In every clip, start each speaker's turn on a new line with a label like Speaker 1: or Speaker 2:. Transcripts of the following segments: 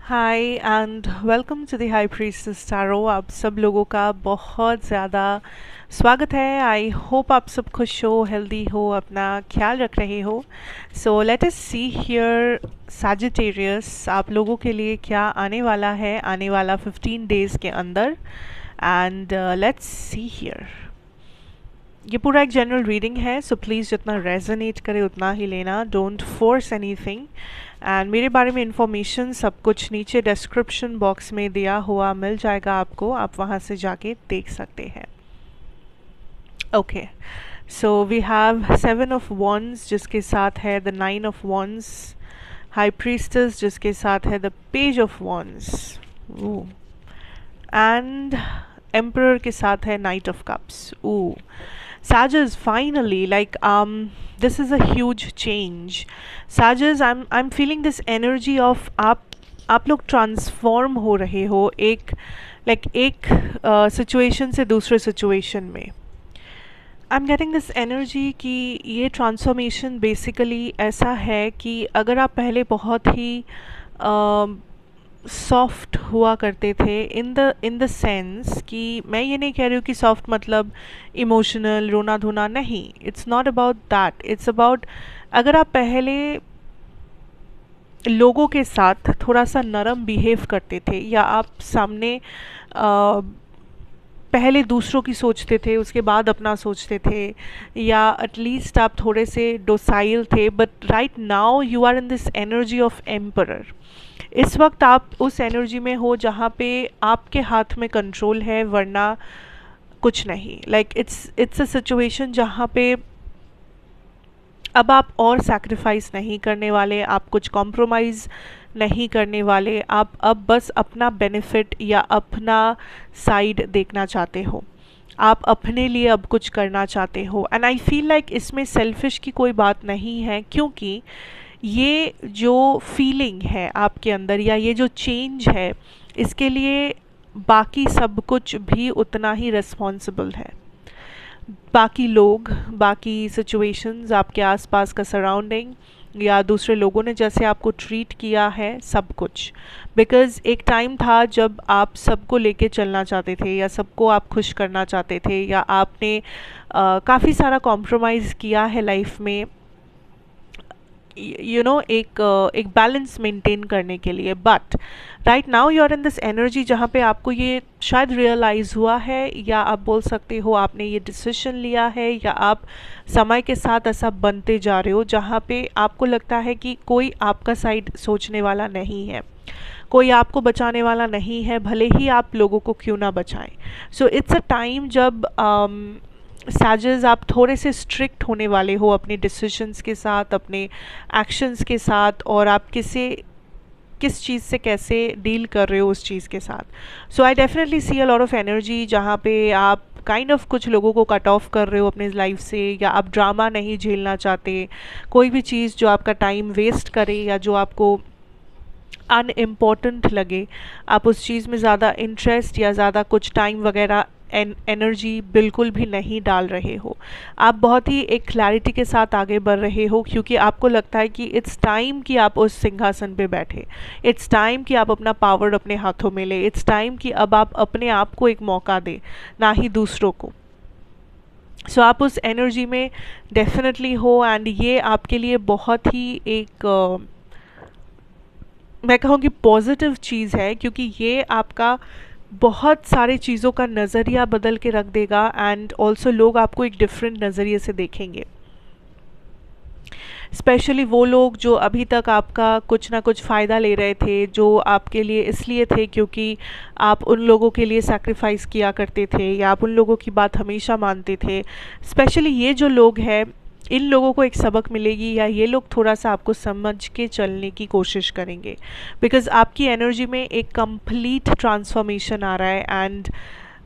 Speaker 1: Hi and welcome to the high priestess tarot. आप सब लोगों का बहुत ज़्यादा स्वागत है। आई होप आप सब खुश हो, हेल्दी हो, अपना ख्याल रख रहे हो। So let us see here Sagittarius, आप लोगों के लिए क्या आने वाला है आने वाला 15 डेज़ के अंदर। And let's see here. ये पूरा एक जनरल रीडिंग है, सो प्लीज़ जितना रेजोनेट करे उतना ही लेना, डोंट फोर्स एनीथिंग। एंड मेरे बारे में इंफॉर्मेशन सब कुछ नीचे डिस्क्रिप्शन बॉक्स में दिया हुआ मिल जाएगा आपको, आप वहाँ से जाके देख सकते हैं। Okay, so we have 7 of wands जिसके साथ है the 9 of wands, high priestess जिसके साथ है the page of wands, and emperor के साथ है knight of cups. Sages, finally, like this is a huge change. Sages, I'm feeling this energy of आप लोग ट्रांसफॉर्म हो रहे हो एक एक सिचुएशन से दूसरे सिचुएशन में। I am getting this energy कि ये ट्रांसफॉर्मेशन बेसिकली ऐसा है कि अगर आप पहले बहुत ही सॉफ्ट हुआ करते थे इन द सेंस कि मैं ये नहीं कह रही हूँ कि सॉफ्ट मतलब इमोशनल रोना धोना, नहीं, it's not about that. It's about अगर आप पहले लोगों के साथ थोड़ा सा नरम बिहेव करते थे, या आप सामने पहले दूसरों की सोचते थे उसके बाद अपना सोचते थे, या एटलीस्ट आप थोड़े से डोसाइल थे, but right now you are in this energy of emperor. इस वक्त आप उस एनर्जी में हो जहाँ पे आपके हाथ में कंट्रोल है, वरना कुछ नहीं। इट्स अ सिचुएशन जहाँ पे अब आप और सैक्रिफाइस नहीं करने वाले, आप कुछ कॉम्प्रोमाइज़ नहीं करने वाले, आप अब बस अपना बेनिफिट या अपना साइड देखना चाहते हो, आप अपने लिए अब कुछ करना चाहते हो। एंड आई फील लाइक इसमें सेल्फिश की कोई बात नहीं है, क्योंकि ये जो फीलिंग है आपके अंदर या ये जो चेंज है, इसके लिए बाकी सब कुछ भी उतना ही रिस्पॉन्सिबल है। बाकी लोग, बाकी सिचुएशंस, आपके आसपास का सराउंडिंग, या दूसरे लोगों ने जैसे आपको ट्रीट किया है, सब कुछ। बिकॉज़ एक टाइम था जब आप सबको लेके चलना चाहते थे, या सबको आप खुश करना चाहते थे, या आपने काफ़ी सारा कॉम्प्रोमाइज़ किया है लाइफ में, एक बैलेंस मेंटेन करने के लिए। But right now you are in this energy जहाँ पे आपको ये शायद रियलाइज़ हुआ है, या आप बोल सकते हो आपने ये डिसीजन लिया है, या आप समय के साथ ऐसा बनते जा रहे हो जहाँ पे आपको लगता है कि कोई आपका साइड सोचने वाला नहीं है, कोई आपको बचाने वाला नहीं है, भले ही आप लोगों को क्यों ना बचाएं। सो इट्स अ टाइम जब साजेस आप थोड़े से स्ट्रिक्ट होने वाले हो अपने डिसीजंस के साथ, अपने एक्शंस के साथ, और आप किस चीज़ से कैसे डील कर रहे हो उस चीज़ के साथ। So I definitely see a lot of energy जहाँ पे आप काइंड ऑफ कुछ लोगों को कट ऑफ कर रहे हो अपने लाइफ से, या आप ड्रामा नहीं झेलना चाहते, कोई भी चीज़ जो आपका टाइम वेस्ट करे या जो आपको अनइम्पॉर्टेंट लगे, आप उस चीज़ में ज़्यादा इंटरेस्ट या ज़्यादा कुछ टाइम वगैरह एनर्जी बिल्कुल भी नहीं डाल रहे हो। आप बहुत ही एक क्लैरिटी के साथ आगे बढ़ रहे हो, क्योंकि आपको लगता है कि इट्स टाइम कि आप उस सिंहासन पे बैठे, इट्स टाइम कि आप अपना पावर अपने हाथों में ले, इट्स टाइम कि अब आप अपने आप को एक मौका दें, ना ही दूसरों को। सो आप उस एनर्जी में डेफिनेटली हो, एंड ये आपके लिए बहुत ही एक मैं कहूँगी पॉजिटिव चीज़ है, क्योंकि ये आपका बहुत सारी चीज़ों का नज़रिया बदल के रख देगा, एंड ऑल्सो लोग आपको एक डिफरेंट नज़रिए से देखेंगे। स्पेशली वो लोग जो अभी तक आपका कुछ ना कुछ फ़ायदा ले रहे थे, जो आपके लिए इसलिए थे क्योंकि आप उन लोगों के लिए सैक्रिफाइस किया करते थे, या आप उन लोगों की बात हमेशा मानते थे। स्पेशली ये जो लोग हैं, इन लोगों को एक सबक मिलेगी, या ये लोग थोड़ा सा आपको समझ के चलने की कोशिश करेंगे, बिकॉज़ आपकी एनर्जी में एक कंप्लीट ट्रांसफॉर्मेशन आ रहा है, एंड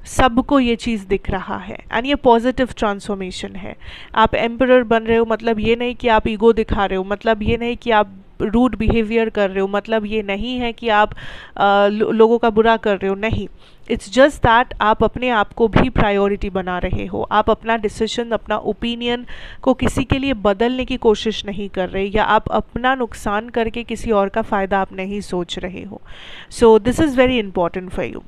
Speaker 1: सबको ये चीज़ दिख रहा है, एंड ये पॉजिटिव ट्रांसफॉर्मेशन है। आप एम्परर बन रहे हो, मतलब ये नहीं कि आप ईगो दिखा रहे हो, मतलब ये नहीं कि आप रूड बिहेवियर कर रहे हो, मतलब ये नहीं है कि आप लोगों का बुरा कर रहे हो, नहीं। इट्स जस्ट दैट आप अपने आप को भी प्रायोरिटी बना रहे हो, आप अपना डिसीजन, अपना ओपिनियन को किसी के लिए बदलने की कोशिश नहीं कर रहे, या आप अपना नुकसान करके किसी और का फ़ायदा आप नहीं सोच रहे हो। So this is very important for you.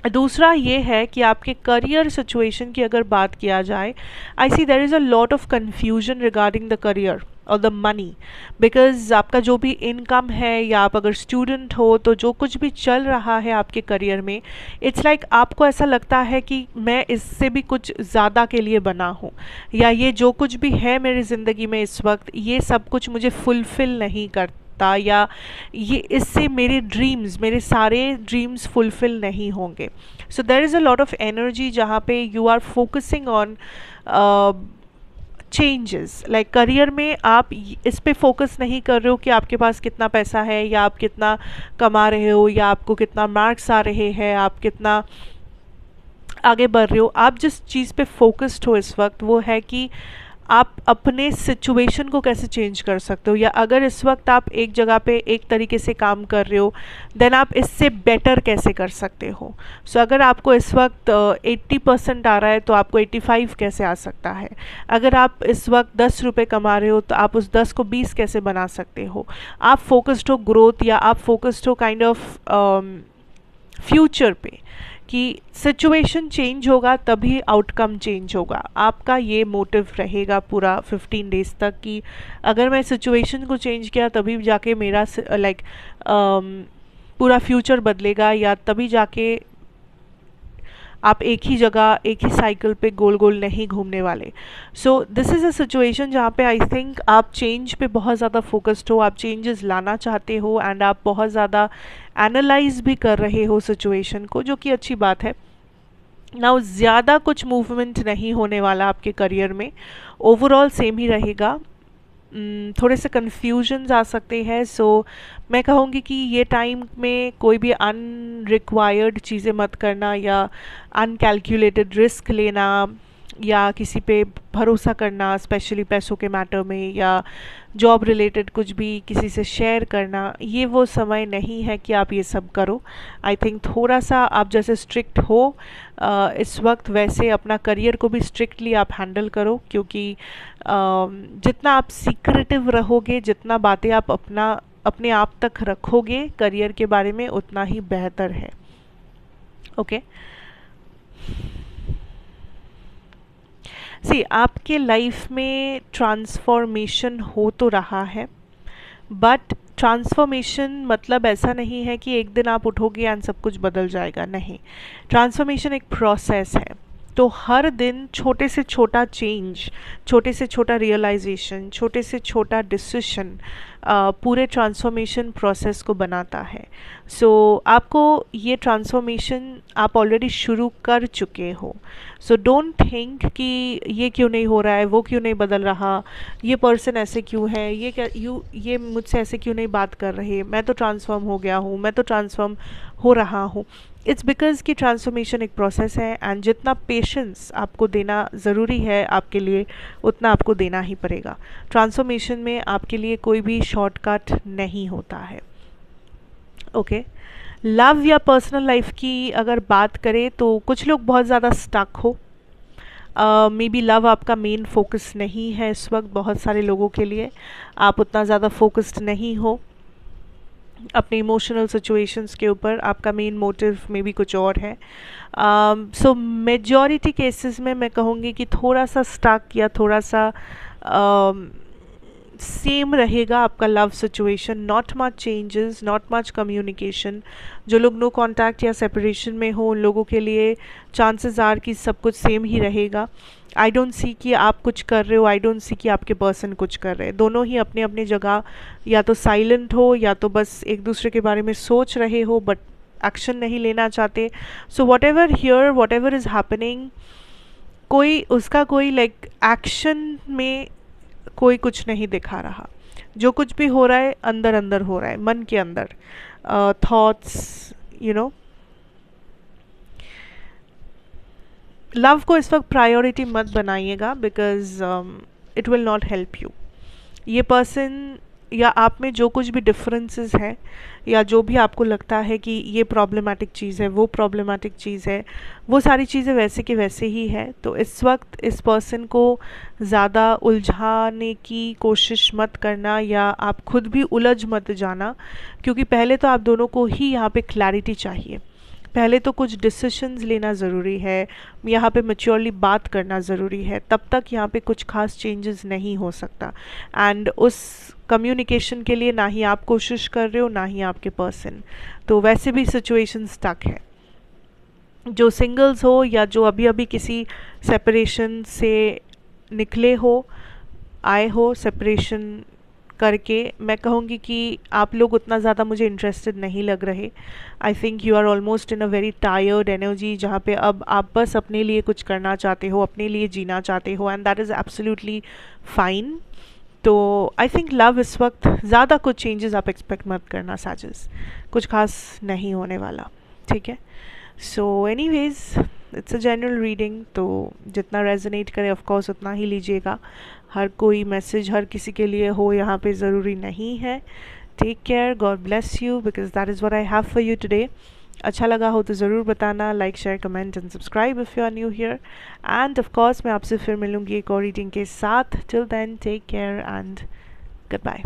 Speaker 1: दूसरा ये है कि आपके करियर सिचुएशन की अगर बात किया जाए, I see there is a lot of confusion regarding the career और द मनी, बिकॉज आपका जो भी इनकम है, या आप अगर स्टूडेंट हो तो जो कुछ भी चल रहा है आपके करियर में, इट्स लाइक आपको ऐसा लगता है कि मैं इससे भी कुछ ज़्यादा के लिए बना हूँ, या ये जो कुछ भी है मेरी ज़िंदगी में इस वक्त, ये सब कुछ मुझे फुलफ़िल नहीं करता, या ये इससे मेरे ड्रीम्स, मेरे सारे ड्रीम्स फुलफ़िल नहीं होंगे। So there is a lot of energy जहाँ पे you are focusing on changes, like career में आप इस पे फोकस नहीं कर रहे हो कि आपके पास कितना पैसा है, या आप कितना कमा रहे हो, या आपको कितना मार्क्स आ रहे हैं, आप कितना आगे बढ़ रहे हो। आप जिस चीज़ पे फोकस्ड हो इस वक्त वो है कि आप अपने सिचुएशन को कैसे चेंज कर सकते हो, या अगर इस वक्त आप एक जगह पे एक तरीके से काम कर रहे हो, देन आप इससे बेटर कैसे कर सकते हो। सो अगर आपको इस वक्त 80% आ रहा है तो आपको 85 कैसे आ सकता है। अगर आप इस वक्त 10 रुपये कमा रहे हो तो आप उस 10 को 20 कैसे बना सकते हो। आप फोकस्ड हो ग्रोथ, या आप फोकस्ड हो काइंड ऑफ फ्यूचर पे, कि सिचुएशन चेंज होगा तभी आउटकम चेंज होगा। आपका ये मोटिव रहेगा पूरा 15 डेज तक कि अगर मैं सिचुएशन को चेंज किया तभी जाके मेरा लाइक पूरा फ्यूचर बदलेगा, या तभी जाके आप एक ही जगह, एक ही साइकिल पे गोल गोल नहीं घूमने वाले। So this is a situation जहाँ पे आई थिंक आप चेंज पे बहुत ज़्यादा फोकस्ड हो, आप चेंजेस लाना चाहते हो, एंड आप बहुत ज़्यादा एनालाइज भी कर रहे हो सिचुएशन को, जो कि अच्छी बात है। नाउ ज़्यादा कुछ मूवमेंट नहीं होने वाला आपके करियर में, ओवरऑल सेम ही रहेगा। थोड़े से कन्फ्यूजन्स आ सकते हैं। सो मैं कहूँगी कि ये टाइम में कोई भी अनरिक्वायर्ड चीज़ें मत करना, या अनकैलकुलेटेड रिस्क लेना, या किसी पे भरोसा करना, स्पेशली पैसों के मैटर में, या जॉब रिलेटेड कुछ भी किसी से शेयर करना, ये वो समय नहीं है कि आप ये सब करो। आई थिंक थोड़ा सा आप जैसे स्ट्रिक्ट हो इस वक्त, वैसे अपना करियर को भी स्ट्रिक्टली आप हैंडल करो, क्योंकि जितना आप सीक्रेटिव रहोगे, जितना बातें आप अपने आप तक रखोगे करियर के बारे में, उतना ही बेहतर है। ओके सी, आपके लाइफ में ट्रांसफॉर्मेशन हो तो रहा है, बट ट्रांसफॉर्मेशन मतलब ऐसा नहीं है कि एक दिन आप उठोगे एंड सब कुछ बदल जाएगा, नहीं। ट्रांसफॉर्मेशन एक प्रोसेस है। तो हर दिन छोटे से छोटा चेंज, छोटे से छोटा रियलाइजेशन, छोटे से छोटा डिसीजन पूरे ट्रांसफॉर्मेशन प्रोसेस को बनाता है। सो आपको ये ट्रांसफॉर्मेशन आप ऑलरेडी शुरू कर चुके हो। सो डोंट थिंक कि ये क्यों नहीं हो रहा है, वो क्यों नहीं बदल रहा, ये पर्सन ऐसे क्यों है, ये मुझसे ऐसे क्यों नहीं बात कर रहे, मैं तो ट्रांसफॉर्म हो गया हूँ, मैं तो ट्रांसफॉर्म हो रहा हूँ। इट्स बिकॉज कि ट्रांसफॉर्मेशन एक प्रोसेस है, एंड जितना पेशेंस आपको देना ज़रूरी है आपके लिए, उतना आपको देना ही पड़ेगा। ट्रांसफॉर्मेशन में आपके लिए कोई भी शॉर्टकट नहीं होता है। ओके लव या पर्सनल लाइफ की अगर बात करें तो कुछ लोग बहुत ज़्यादा स्टक हो। मे बी लव आपका मेन फोकस नहीं है इस वक्त, बहुत सारे लोगों के लिए आप उतना ज़्यादा फोकस्ड नहीं हो अपने इमोशनल सिचुएशंस के ऊपर, आपका मेन मोटिव में भी कुछ और है। सो मेजॉरिटी केसेस में मैं कहूँगी कि थोड़ा सा स्टक या थोड़ा सा सेम रहेगा आपका love situation, not much changes, not much communication. जो लोग नो कांटेक्ट या सेपरेशन में हो, उन लोगों के लिए चांसेस आर कि सब कुछ सेम ही रहेगा। आई डोंट सी कि आप कुछ कर रहे हो, आई डोंट सी कि आपके पर्सन कुछ कर रहे हैं। दोनों ही अपने अपने जगह या तो साइलेंट हो, या तो बस एक दूसरे के बारे में सोच रहे हो बट एक्शन नहीं लेना चाहते। So what ever here, what ever is happening, कोई उसका कोई लाइक एक्शन में कोई कुछ नहीं दिखा रहा। जो कुछ भी हो रहा है अंदर अंदर हो रहा है, मन के अंदर, थॉट्स, यू नो। लव को इस वक्त प्रायोरिटी मत बनाइएगा, because it will not help you. ये पर्सन या आप में जो कुछ भी डिफरेंसेस है या जो भी आपको लगता है कि ये प्रॉब्लमेटिक चीज़ है, वो प्रॉब्लमेटिक चीज़ है, वो सारी चीज़ें वैसे के वैसे ही है। तो इस वक्त इस पर्सन को ज़्यादा उलझाने की कोशिश मत करना, या आप खुद भी उलझ मत जाना, क्योंकि पहले तो आप दोनों को ही यहाँ पे क्लैरिटी चाहिए। पहले तो कुछ डिसीशंस लेना ज़रूरी है, यहाँ पे मैच्योरली बात करना ज़रूरी है, तब तक यहाँ पे कुछ खास चेंजेस नहीं हो सकता। एंड उस कम्युनिकेशन के लिए ना ही आप कोशिश कर रहे हो ना ही आपके पर्सन, तो वैसे भी सिचुएशन स्टक है। जो सिंगल्स हो या जो अभी अभी किसी सेपरेशन से निकले हो, आए हो सेपरेशन करके, मैं कहूँगी कि आप लोग उतना ज़्यादा मुझे इंटरेस्टेड नहीं लग रहे। I think you are almost in a very tired energy, जहाँ पे अब आप बस अपने लिए कुछ करना चाहते हो, अपने लिए जीना चाहते हो, and that is absolutely fine. तो आई थिंक लव इस वक्त ज़्यादा कुछ चेंजेस आप एक्सपेक्ट मत करना साजिश, कुछ खास नहीं होने वाला, ठीक है। So anyways, it's a general reading, तो जितना रेजोनेट करे ऑफ कोर्स उतना ही लीजिएगा। हर कोई मैसेज हर किसी के लिए हो यहाँ पे ज़रूरी नहीं है। Take care, god bless you, because that is what I have for you today. अच्छा लगा हो तो ज़रूर बताना, like share comment and subscribe if you are new here. And of course मैं आपसे फिर मिलूँगी एक और रीडिंग के साथ। Till then take care and good bye.